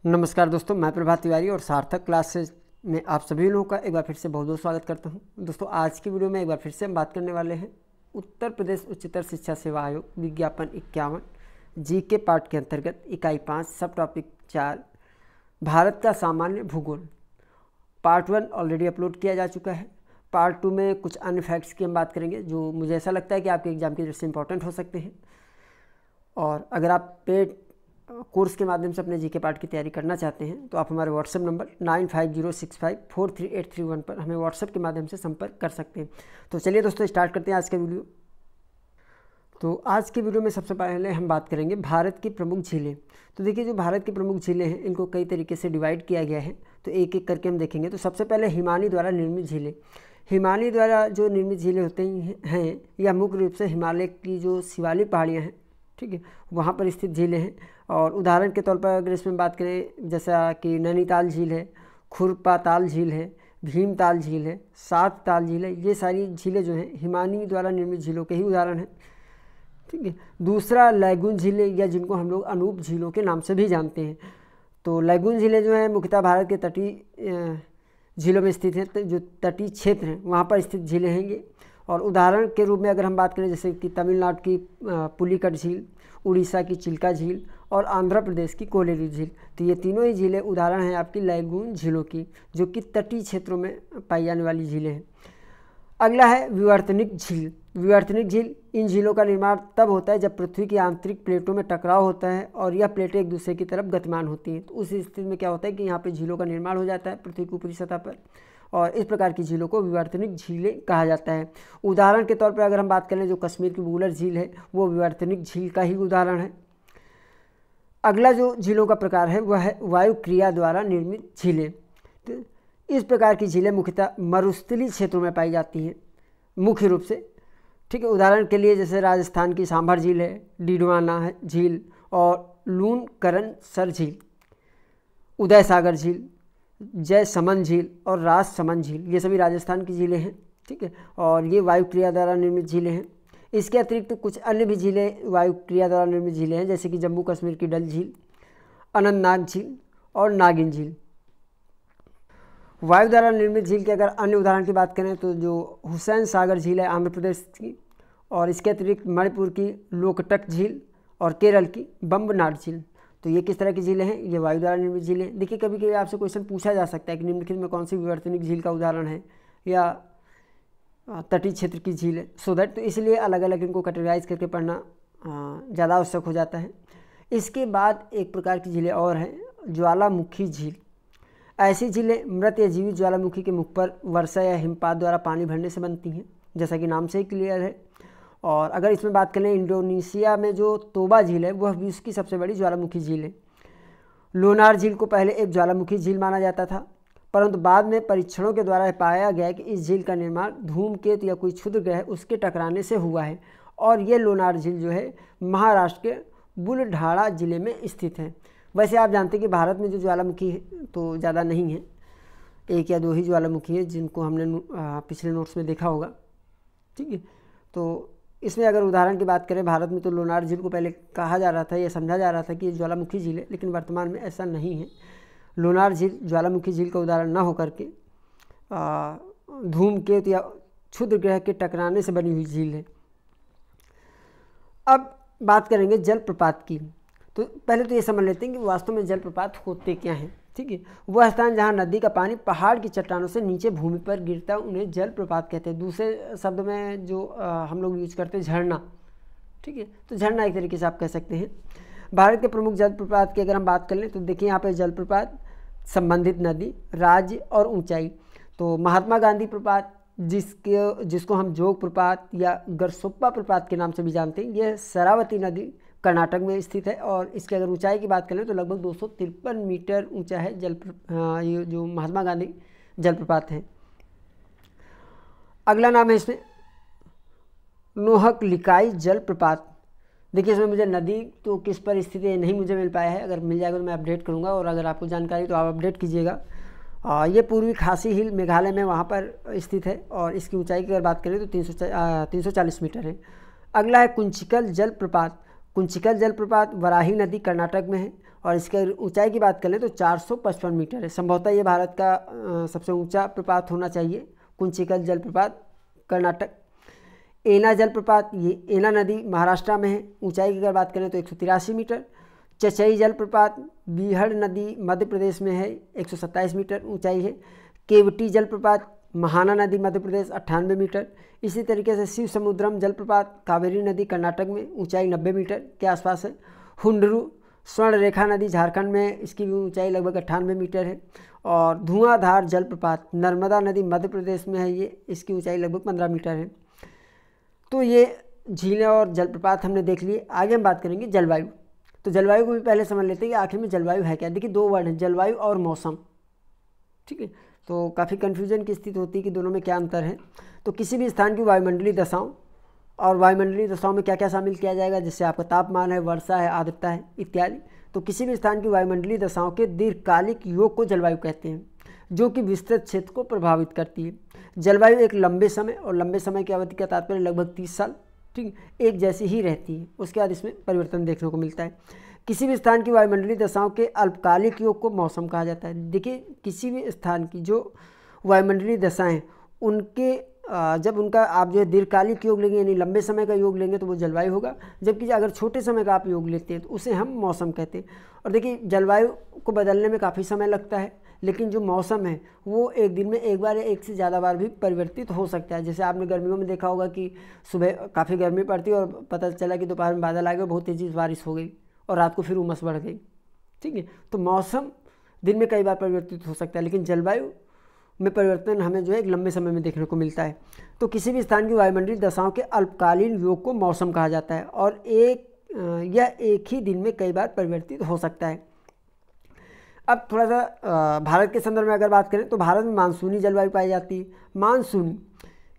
नमस्कार दोस्तों, मैं प्रभात तिवारी और सार्थक क्लासेस में आप सभी लोगों का एक बार फिर से बहुत बहुत स्वागत करता हूं। दोस्तों, आज की वीडियो में एक बार फिर से हम बात करने वाले हैं उत्तर प्रदेश उच्चतर शिक्षा सेवा आयोग विज्ञापन 51 जीके पार्ट के अंतर्गत इकाई 5 सब टॉपिक 4 भारत का सामान्य भूगोल। पार्ट 1 ऑलरेडी अपलोड किया जा चुका है। पार्ट 2 में कुछ अन्य फैक्ट्स की हम बात करेंगे जो मुझे ऐसा लगता है कि आपके एग्जाम की दृष्टि से इंपॉर्टेंट हो सकते हैं। और अगर आप पेड कोर्स के माध्यम से अपने जीके पार्ट की तैयारी करना चाहते हैं तो आप हमारे व्हाट्सएप नंबर 9506543831 पर हमें व्हाट्सएप के माध्यम से संपर्क कर सकते हैं। तो चलिए दोस्तों, स्टार्ट करते हैं आज का वीडियो। तो आज के वीडियो में सबसे पहले हम बात करेंगे भारत की प्रमुख झीलें। तो देखिए, जो भारत की प्रमुख झीलें हैं इनको कई तरीके से डिवाइड किया गया है, तो एक एक करके हम देखेंगे। तो सबसे पहले हिमानी द्वारा निर्मित झीलें। हिमानी द्वारा जो निर्मित झीलें होते हैं या मुख्य रूप से हिमालय की जो शिवालिक पहाड़ियाँ हैं, ठीक है, वहाँ पर स्थित झीलें हैं। और उदाहरण के तौर पर अगर इसमें बात करें, जैसा कि नैनीताल झील है, खुरपाताल झील है, भीमताल झील है, सात ताल झील है, ये सारी झीलें जो हैं हिमानी द्वारा निर्मित झीलों के ही उदाहरण हैं, ठीक है। दूसरा लैगून झीलें, या जिनको हम लोग अनूप झीलों के नाम से भी जानते हैं। तो लैगून झीलें जो हैं मुख्यतः भारत के तटीय झीलों में स्थित हैं, तो जो तटीय क्षेत्र हैं वहाँ पर स्थित झीलें हैं ये। और उदाहरण के रूप में अगर हम बात करें, जैसे कि तमिलनाडु की पुलिकट झील, उड़ीसा की चिल्का झील और आंध्र प्रदेश की कोलेरू झील, तो ये तीनों ही झीलें उदाहरण हैं आपकी लैगून झीलों की, जो कि तटीय क्षेत्रों में पाई जाने वाली झीलें हैं। अगला है विवर्तनिक झील। विवर्तनिक झील, इन झीलों का निर्माण तब होता है जब पृथ्वी की आंतरिक प्लेटों में टकराव होता है और यह प्लेटें एक दूसरे की तरफ गतिमान होती हैं। तो उस स्थिति में क्या होता है कि यहाँ पर झीलों का निर्माण हो जाता है पृथ्वी की ऊपरी सतह पर, और इस प्रकार की झीलों को विवर्तनिक झीलें कहा जाता है। उदाहरण के तौर पर अगर हम बात करें, जो कश्मीर की वुलर झील है वो विवर्तनिक झील का ही उदाहरण है। अगला जो झीलों का प्रकार है वह है वायु क्रिया द्वारा निर्मित झीलें। तो इस प्रकार की झीलें मुख्यतः मरुस्थलीय क्षेत्रों में पाई जाती हैं मुख्य रूप से, ठीक है। उदाहरण के लिए जैसे राजस्थान की सांभर झील है, डिडवाना है झील और लूनकरण सर झील, उदय सागर झील, जय समन झील और राज समन झील, ये सभी राजस्थान की झीलें हैं, ठीक है। और ये वायु क्रिया द्वारा निर्मित झीलें हैं। इसके अतिरिक्त कुछ अन्य भी झीलें वायु क्रिया द्वारा निर्मित झीलें हैं, जैसे कि जम्मू कश्मीर की डल झील, अनंतनाग झील और नागिन झील। वायु द्वारा निर्मित झील के अगर अन्य उदाहरण की बात करें तो जो हुसैन सागर झील है आंध्र प्रदेश की, और इसके अतिरिक्त मणिपुर की लोकटक झील और केरल की बम्बनाड झील। तो ये किस तरह की झीलें हैं? ये वायु द्वारा निर्मित झीलें। देखिए, कभी कभी आपसे क्वेश्चन पूछा जा सकता है कि निम्नलिखित में कौन सी विवर्तनिक झील का उदाहरण है या तटीय क्षेत्र की झील है, सो दैट, तो इसलिए अलग अलग इनको कैटेगराइज करके पढ़ना ज़्यादा आवश्यक हो जाता है। इसके बाद एक प्रकार की झीलें और हैं, ज्वालामुखी झील। ऐसी झीलें मृत या जीवित ज्वालामुखी के मुख पर वर्षा या हिमपात द्वारा पानी भरने से बनती हैं, जैसा कि नाम से ही क्लियर है। और अगर इसमें बात करें, इंडोनेशिया में जो तोबा झील है वह विश्व की सबसे बड़ी ज्वालामुखी झील है। लोनार झील को पहले एक ज्वालामुखी झील माना जाता था, परंतु बाद में परीक्षणों के द्वारा पाया गया कि इस झील का निर्माण धूमकेतु या कोई क्षुद्र ग्रह उसके टकराने से हुआ है। और ये लोनार झील जो है महाराष्ट्र के बुलढाणा जिले में स्थित है। वैसे आप जानते हैं कि भारत में जो ज्वालामुखी है तो ज़्यादा नहीं है, एक या दो ही ज्वालामुखी है जिनको हमने पिछले नोट्स में देखा होगा, ठीक है। तो इसमें अगर उदाहरण की बात करें, भारत में तो लोनार झील को पहले कहा जा रहा था या समझा जा रहा था कि ये ज्वालामुखी झील है, लेकिन वर्तमान में ऐसा नहीं है। लोनार झील ज्वालामुखी झील का उदाहरण न होकर के धूमकेतु या क्षुद्र ग्रह के टकराने से बनी हुई झील है। अब बात करेंगे जलप्रपात की। तो पहले तो ये समझ लेते हैं कि वास्तव में जलप्रपात होते क्या हैं, ठीक है। वह स्थान जहाँ नदी का पानी पहाड़ की चट्टानों से नीचे भूमि पर गिरता है उन्हें जलप्रपात कहते हैं। दूसरे शब्द में जो हम लोग यूज करते हैं, झरना, ठीक है। तो झरना एक तरीके से आप कह सकते हैं। भारत के प्रमुख जलप्रपात की अगर हम बात कर लें तो देखिए, यहाँ पर जलप्रपात संबंधित नदी, राज्य और ऊंचाई। तो महात्मा गांधी प्रपात, जिसको हम जोग प्रपात या गरसोप्पा प्रपात के नाम से भी जानते हैं, यह शरावती नदी कर्नाटक में स्थित है। और इसकी अगर ऊंचाई की बात करें तो लगभग 253 मीटर ऊंचा है ये जो महात्मा गांधी जलप्रपात है। अगला नाम है इसमें नोहकलिकाई जलप्रपात। देखिए, इसमें मुझे नदी तो किस पर स्थित है नहीं मुझे मिल पाया है, अगर मिल जाएगा तो मैं अपडेट करूंगा, और अगर आपको जानकारी तो आप अपडेट कीजिएगा। ये पूर्वी खासी हिल मेघालय में वहाँ पर स्थित है, और इसकी ऊंचाई की अगर बात करें तो 340 मीटर है। अगला है कुंचिकल जलप्रपात। कुंचिकल जलप्रपात वराही नदी कर्नाटक में है और इसके ऊंचाई की बात करें तो 455 मीटर है। संभवतः ये भारत का सबसे ऊंचा प्रपात होना चाहिए। कुंचिकल जलप्रपात कर्नाटक। एना जलप्रपात, ये एना नदी महाराष्ट्र में है। ऊंचाई की अगर बात करें तो 183 मीटर। चचई जलप्रपात बीहड़ नदी मध्य प्रदेश में है, 127 मीटर ऊंचाई है। केवटी जलप्रपात महाना नदी मध्य प्रदेश 98 मीटर। इसी तरीके से शिव समुद्रम जलप्रपात कावेरी नदी कर्नाटक में, ऊंचाई 90 मीटर के आसपास है। हुंडरू स्वर्ण रेखा नदी झारखंड में, इसकी भी ऊंचाई लगभग 98 मीटर है। और धुआंधार जलप्रपात नर्मदा नदी मध्य प्रदेश में है, ये इसकी ऊंचाई लगभग 15 मीटर है। तो ये झीलें और जलप्रपात हमने देख लिए। आगे हम बात करेंगे जलवायु। तो जलवायु को भी पहले समझ लेते हैं कि आखिर में जलवायु है क्या। देखिए 2 वर्ड हैं, जलवायु और मौसम, ठीक है। तो काफ़ी कन्फ्यूजन की स्थिति होती है कि दोनों में क्या अंतर है। तो किसी भी स्थान की वायुमंडलीय दशाओं, और वायुमंडलीय दशाओं में क्या क्या शामिल किया जाएगा, जैसे आपका तापमान है, वर्षा है, आर्द्रता है इत्यादि। तो किसी भी स्थान की वायुमंडलीय दशाओं के दीर्घकालिक योग को जलवायु कहते हैं, जो कि विस्तृत क्षेत्र को प्रभावित करती है। जलवायु एक लंबे समय, और लंबे समय की अवधि का तात्पर्य लगभग 30 साल, ठीक, एक जैसी ही रहती है। उसके बाद इसमें परिवर्तन देखने को मिलता है। किसी भी स्थान की वायुमंडलीय दशाओं के अल्पकालिक योग को मौसम कहा जाता है। देखिए किसी भी स्थान की जो वायुमंडलीय दशाएं, उनके जब उनका आप जो है दीर्घकालिक योग लेंगे यानी लंबे समय का योग लेंगे तो वो जलवायु होगा। जबकि अगर छोटे समय का आप योग लेते हैं तो उसे हम मौसम कहते हैं। और देखिए जलवायु को बदलने में काफ़ी समय लगता है, लेकिन जो मौसम है वो एक दिन में एक बार या एक से ज़्यादा बार भी परिवर्तित हो सकता है। जैसे आपने गर्मियों में देखा होगा कि सुबह काफ़ी गर्मी पड़ती है और पता चला कि दोपहर में बादल आ गए, बहुत तेज़ी से बारिश हो गई और रात को फिर उमस बढ़ गई, ठीक है। तो मौसम दिन में कई बार परिवर्तित हो सकता है, लेकिन जलवायु में परिवर्तन हमें जो है एक लंबे समय में देखने को मिलता है। तो किसी भी स्थान की वायुमंडलीय दशाओं के अल्पकालीन योग को मौसम कहा जाता है, और यह एक ही दिन में कई बार परिवर्तित हो सकता है। अब थोड़ा सा भारत के संदर्भ में अगर बात करें तो भारत में मानसूनी जलवायु पाई जाती है। मानसूनी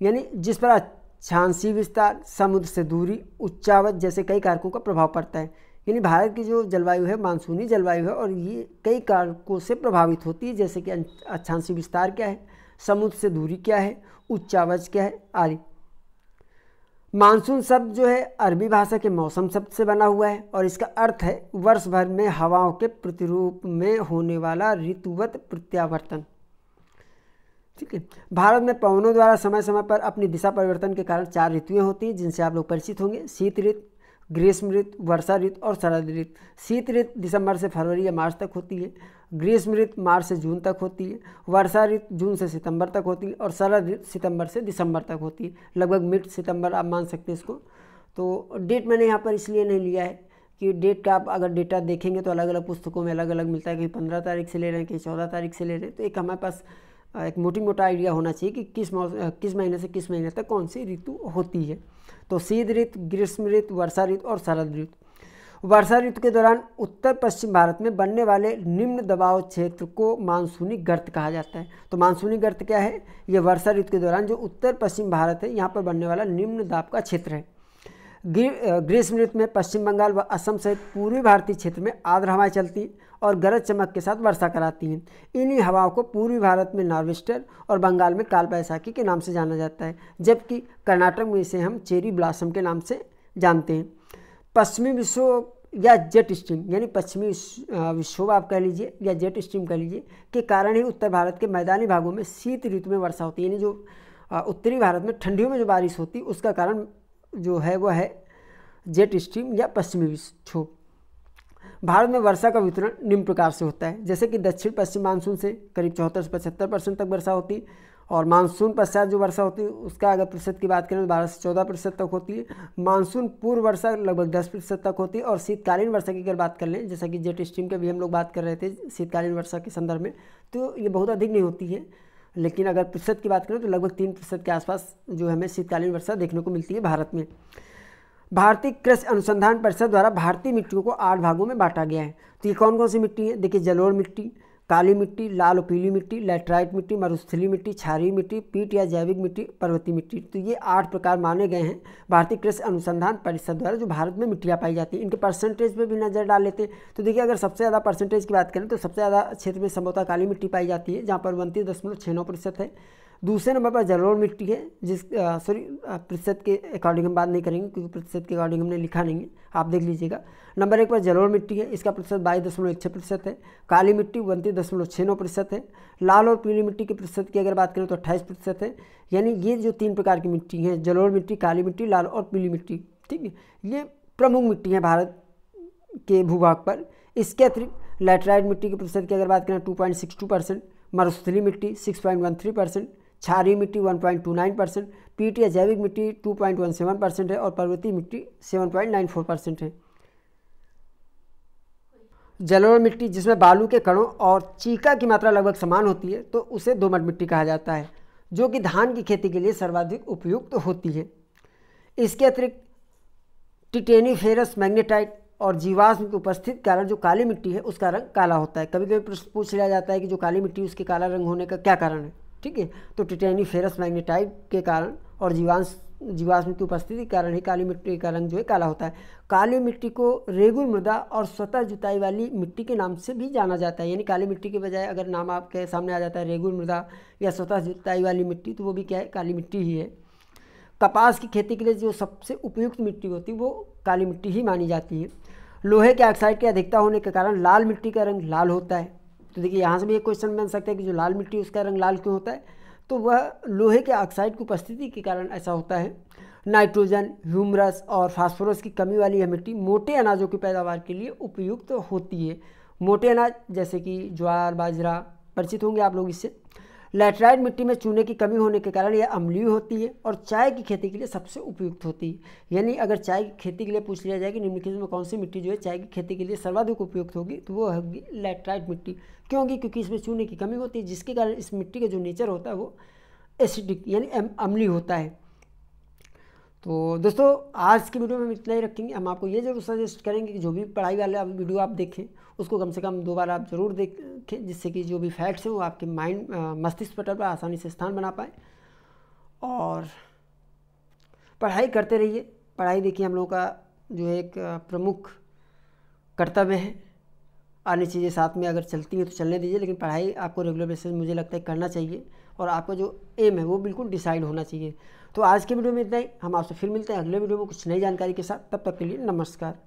यानी जिस पर अक्षांशीय विस्तार, समुद्र से दूरी, उच्चावच जैसे कई कारकों का प्रभाव पड़ता है। यानी भारत की जो जलवायु है मानसूनी जलवायु है, और ये कई कारकों से प्रभावित होती है, जैसे कि अक्षांशीय विस्तार क्या है, समुद्र से दूरी क्या है, उच्चावच क्या है आदि। मानसून शब्द जो है अरबी भाषा के मौसम शब्द से बना हुआ है, और इसका अर्थ है वर्ष भर में हवाओं के प्रतिरूप में होने वाला ऋतुवत प्रत्यावर्तन, ठीक है। भारत में पवनों द्वारा समय समय पर अपनी दिशा परिवर्तन के कारण 4 ऋतुएं होती हैं, जिनसे आप लोग परिचित होंगे। शीत ऋतु, ग्रीष्म ऋतु, वर्षा ऋतु और शरद ऋतु। शीत ऋतु दिसंबर से फरवरी या मार्च तक होती है। ग्रीष्म ऋतु मार्च से जून तक होती है। वर्षा ऋतु जून से सितंबर तक होती है, और शरद ऋतु सितंबर से दिसंबर तक होती है, लगभग मिड सितंबर आप मान सकते हैं इसको। तो डेट मैंने यहाँ पर इसलिए नहीं लिया है कि डेट का आप अगर डेटा देखेंगे तो अलग अलग पुस्तकों में अलग अलग मिलता है, कहीं 15 तारीख से ले रहे हैं, कहीं 14 तारीख से ले रहे हैं। तो एक हमारे पास एक मोटा आइडिया होना चाहिए कि किस महीने से किस महीने तक कौन सी ऋतु होती है। तो शीत ऋतु, ग्रीष्म ऋतु, वर्षा ऋतु और शरद ऋतु। वर्षा ऋतु के दौरान उत्तर पश्चिम भारत में बनने वाले निम्न दबाव क्षेत्र को मानसूनी गर्त कहा जाता है। तो मानसूनी गर्त क्या है, ये वर्षा ऋतु के दौरान जो उत्तर पश्चिम भारत है यहाँ पर बनने वाला निम्न दाब का क्षेत्र है। ग्रीष्म ऋतु में पश्चिम बंगाल व असम सहित पूर्वी भारतीय क्षेत्र में आर्द्र हवाएं चलती हैं और गरज चमक के साथ वर्षा कराती हैं। इन्हीं हवाओं को पूर्वी भारत में नॉर्वेस्टर और बंगाल में काल बैसाखी के नाम से जाना जाता है, जबकि कर्नाटक में इसे हम चेरी ब्लॉसम के नाम से जानते हैं। पश्चिमी विक्षोभ या जेट स्ट्रीम यानी पश्चिमी विक्षोभ आप कह लीजिए या जेट स्ट्रीम कह लीजिए के कारण ही उत्तर भारत के मैदानी भागों में शीत ऋतु में वर्षा होती है। यानी जो उत्तरी भारत में ठंडियों में जो बारिश होती है उसका कारण जो है वह है जेट स्ट्रीम या पश्चिमी विक्षोभ। भारत में वर्षा का वितरण निम्न प्रकार से होता है, जैसे कि दक्षिण पश्चिम मानसून से करीब 74 से 75% तक वर्षा होती है, और मानसून पश्चात जो वर्षा होती है उसका अगर प्रतिशत की बात करें तो 12 से 14% तक होती है। मानसून पूर्व वर्षा लगभग 10% तक होती है, और शीतकालीन वर्षा की अगर बात कर लें, जैसा कि जेट स्ट्रीम के भी हम लोग बात कर रहे थे शीतकालीन वर्षा के संदर्भ में, तो ये बहुत अधिक नहीं होती है, लेकिन अगर प्रतिशत की बात करें तो लगभग 3% के आसपास जो हमें शीतकालीन वर्षा देखने को मिलती है भारत में। भारतीय कृषि अनुसंधान परिषद द्वारा भारतीय मिट्टियों को 8 भागों में बांटा गया है। तो ये कौन कौन सी मिट्टी है, देखिए जलोढ़ मिट्टी, काली मिट्टी, लाल और पीली मिट्टी, लैटराइट मिट्टी, मरुस्थलीय मिट्टी, क्षारीय मिट्टी, पीट या जैविक मिट्टी, पर्वतीय मिट्टी। तो ये 8 प्रकार माने गए हैं भारतीय कृषि अनुसंधान परिषद द्वारा जो भारत में मिट्टियाँ पाई जाती हैं। इनके परसेंटेज पे भी नज़र डाल लेते हैं। तो देखिए अगर सबसे ज़्यादा परसेंटेज की बात करें तो सबसे ज़्यादा क्षेत्र में संभवतः काली मिट्टी पाई जाती है, जहाँ पर 29.69% है। दूसरे नंबर पर जलोढ़ मिट्टी है, जिस प्रतिशत के अकॉर्डिंग हम बात नहीं करेंगे क्योंकि प्रतिशत के अकॉर्डिंग हमने लिखा नहीं है, आप देख लीजिएगा। नंबर 1 पर जलोढ़ मिट्टी है, इसका प्रतिशत 22.16% है। काली मिट्टी 29.69% है। लाल और पीली मिट्टी के प्रतिशत की अगर बात करें तो 28% है। यानी ये जो 3 प्रकार की मिट्टी हैं, जलोढ़ मिट्टी, काली मिट्टी, लाल और पीली मिट्टी, ठीक है, ये प्रमुख मिट्टी हैं भारत के भूभाग पर। इसके अतिरिक्त लैटराइट मिट्टी के प्रतिशत की अगर बात करें 2.62%, मरुस्थलीय मिट्टी 6.13%, क्षारीय मिट्टी 1.29%, पीट या जैविक मिट्टी 2.17% है और पर्वतीय मिट्टी 7.94% है। जलोढ़ मिट्टी जिसमें बालू के कणों और चीका की मात्रा लगभग समान होती है तो उसे दोमट मिट्टी कहा जाता है, जो कि धान की खेती के लिए सर्वाधिक उपयुक्त होती है। इसके अतिरिक्त टिटेनीफेरस मैग्नेटाइट और जीवाश्म की उपस्थिति के कारण जो काली मिट्टी है उसका रंग काला होता है। कभी कभी प्रश्न पूछ लिया जाता है कि जो काली मिट्टी उसके काला रंग होने का क्या कारण है, ठीक है, तो टिटेनीफेरस मैग्नेटाइट के कारण और जीवाश्म की उपस्थिति के कारण ही काली मिट्टी का रंग जो है काला होता है। काली मिट्टी को रेगुल मृदा और स्वतः जुताई वाली मिट्टी के नाम से भी जाना जाता है। यानी काली मिट्टी के बजाय अगर नाम आपके सामने आ जाता है रेगुल मृदा या स्वतः जुताई वाली मिट्टी, तो वो भी क्या है, काली मिट्टी ही है। कपास की खेती के लिए जो सबसे उपयुक्त मिट्टी होती है वो काली मिट्टी ही मानी जाती है। लोहे के ऑक्साइड की अधिकता होने के कारण लाल मिट्टी का रंग लाल होता है। तो देखिए यहाँ से भी एक क्वेश्चन बन सकता है कि जो लाल मिट्टी उसका रंग लाल क्यों होता है, तो वह लोहे के ऑक्साइड की उपस्थिति के कारण ऐसा होता है। नाइट्रोजन, ह्यूमरस और फास्फोरस की कमी वाली यह मिट्टी मोटे अनाजों की पैदावार के लिए उपयुक्त होती है। मोटे अनाज जैसे कि ज्वार, बाजरा, परिचित होंगे आप लोग इससे। लैटराइट मिट्टी में चूने की कमी होने के कारण यह अम्लीय होती है और चाय की खेती के लिए सबसे उपयुक्त होती है। यानी अगर चाय की खेती के लिए पूछ लिया जाए कि निम्नलिखित में कौन सी मिट्टी जो है चाय की खेती के लिए सर्वाधिक उपयुक्त होगी, तो वो होगी लैटराइट मिट्टी। क्यों होगी? क्योंकि इसमें चूने की कमी होती है, जिसके कारण इस मिट्टी का जो नेचर होता है वो एसिडिक यानी अम्लीय होता है। तो दोस्तों आज की वीडियो में हम इतना ही रखेंगे। हम आपको ये जरूर सजेस्ट करेंगे कि जो भी पढ़ाई वाले आप वीडियो आप देखें उसको कम से कम 2 बार आप ज़रूर देखें, जिससे कि जो भी फैक्ट्स हैं वो आपके माइंड मस्तिष्क पटल पर आसानी से स्थान बना पाए। और पढ़ाई करते रहिए। पढ़ाई देखिए हम लोगों का जो है एक प्रमुख कर्तव्य है। अन्य चीज़ें साथ में अगर चलती हैं तो चलने दीजिए, लेकिन पढ़ाई आपको रेगुलर बेसिस मुझे लगता है करना चाहिए और आपका जो एम है वो बिल्कुल डिसाइड होना चाहिए। तो आज के वीडियो में इतना ही। हम आपसे फिर मिलते हैं अगले वीडियो में कुछ नई जानकारी के साथ। तब तक के लिए नमस्कार।